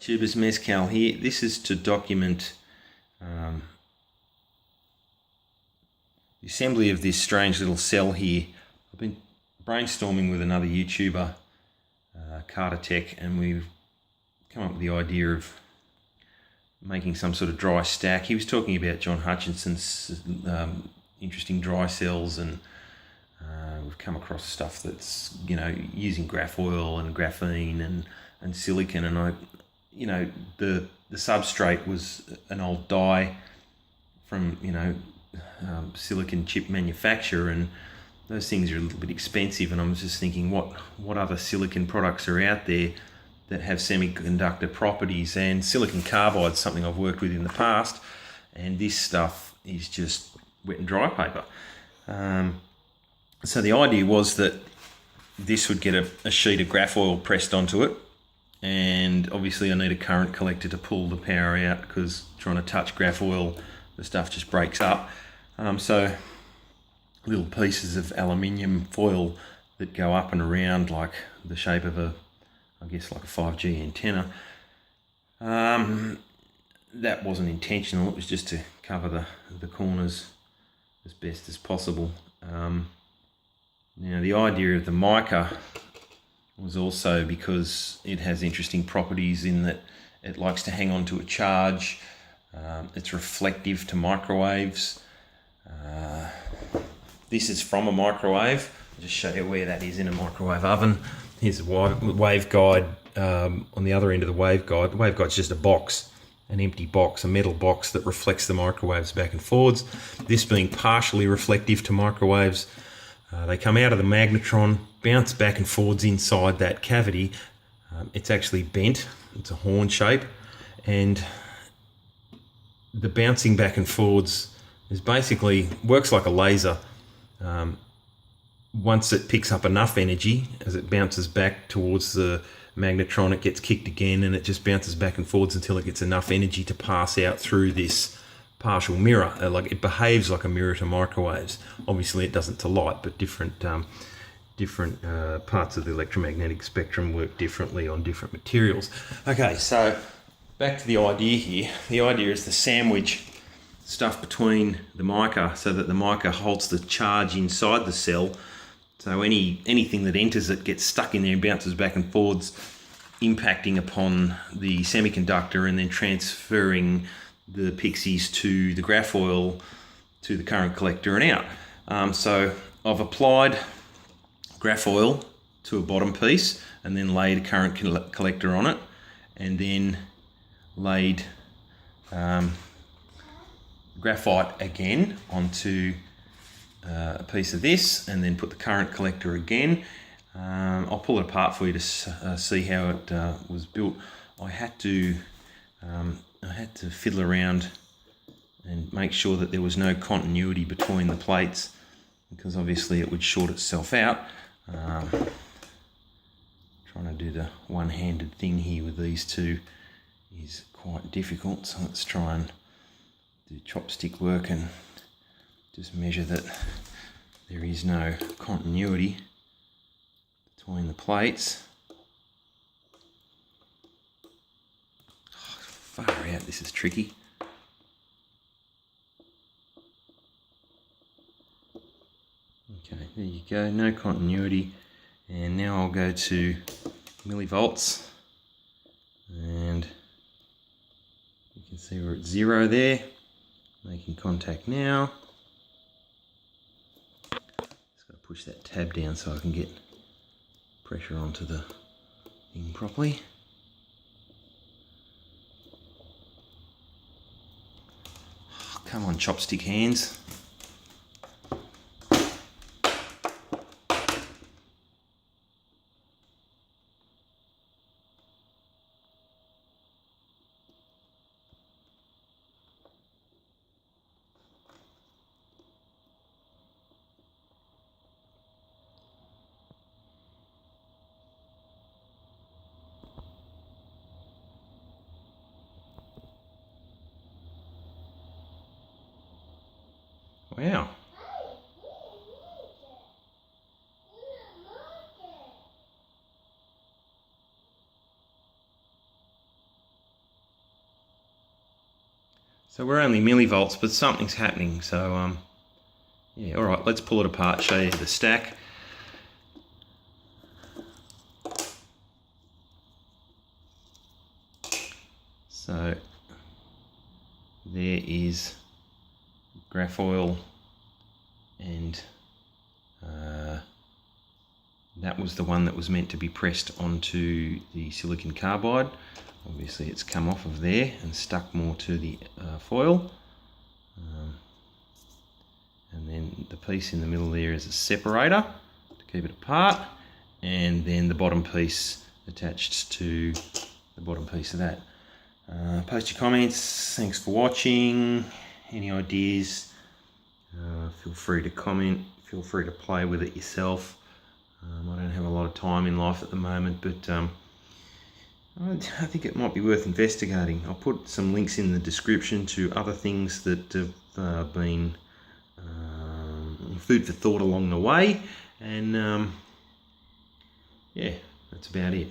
Tubers Mezcal here. This is to document the assembly of this strange little cell here. I've been brainstorming with another YouTuber, Carter Tech, and we've come up with the idea of making some sort of dry stack. He was talking about John Hutchinson's interesting dry cells, and we've come across stuff that's, using Graphoil and graphene and silicon, and the substrate was an old dye from silicon chip manufacture, and those things are a little bit expensive, and I was just thinking what other silicon products are out there that have semiconductor properties. And silicon carbide is something I've worked with in the past, and this stuff is just wet and dry paper. So the idea was that this would get a sheet of Graphoil pressed onto it, and obviously I need a current collector to pull the power out, because trying to touch Graphoil, the stuff just breaks up. So little pieces of aluminium foil that go up and around like the shape of like a 5G antenna. That wasn't intentional, it was just to cover the corners as best as possible. Now the idea of the mica was also because it has interesting properties in that it likes to hang on to a charge. It's reflective to microwaves. This is from a microwave. I'll just show you where that is in a microwave oven. Here's a waveguide on the other end of the waveguide. The waveguide's just a box, an empty box, a metal box that reflects the microwaves back and forwards. This being partially reflective to microwaves. They come out of the magnetron, bounce back and forwards inside that cavity. It's actually bent, it's a horn shape, and the bouncing back and forwards works like a laser. Once it picks up enough energy, as it bounces back towards the magnetron, it gets kicked again, and it just bounces back and forwards until it gets enough energy to pass out through this partial mirror. It behaves like a mirror to microwaves. Obviously it doesn't to light, but different parts of the electromagnetic spectrum work differently on different materials. Okay, so back to the idea here. The idea is to sandwich stuff between the mica so that the mica holds the charge inside the cell. So anything that enters it gets stuck in there and bounces back and forwards, impacting upon the semiconductor and then transferring the pixies to the Graphoil, to the current collector and out. So I've applied Graphoil to a bottom piece and then laid a current collector on it, and then laid graphite again onto a piece of this, and then put the current collector again. I'll pull it apart for you to see how it was built. I had to fiddle around and make sure that there was no continuity between the plates, because obviously it would short itself out. Trying to do the one-handed thing here with these two is quite difficult, so let's try and do chopstick work and just measure that there is no continuity between the plates. Far out, this is tricky. Okay, there you go, no continuity. And now I'll go to millivolts, and you can see we're at 0 there, making contact now. Just got to push that tab down so I can get pressure onto the thing properly. Come on, chopstick hands. Wow. So we're only millivolts, but something's happening. So yeah, all right, let's pull it apart, show you the stack. So there is Graphoil, and that was the one that was meant to be pressed onto the silicon carbide. Obviously it's come off of there and stuck more to the foil. And then the piece in the middle there is a separator to keep it apart, and then the bottom piece attached to the bottom piece of that. Post your comments. Thanks for watching. Any ideas, feel free to comment, feel free to play with it yourself. I don't have a lot of time in life at the moment, but I think it might be worth investigating. I'll put some links in the description to other things that have been food for thought along the way, and yeah, that's about it.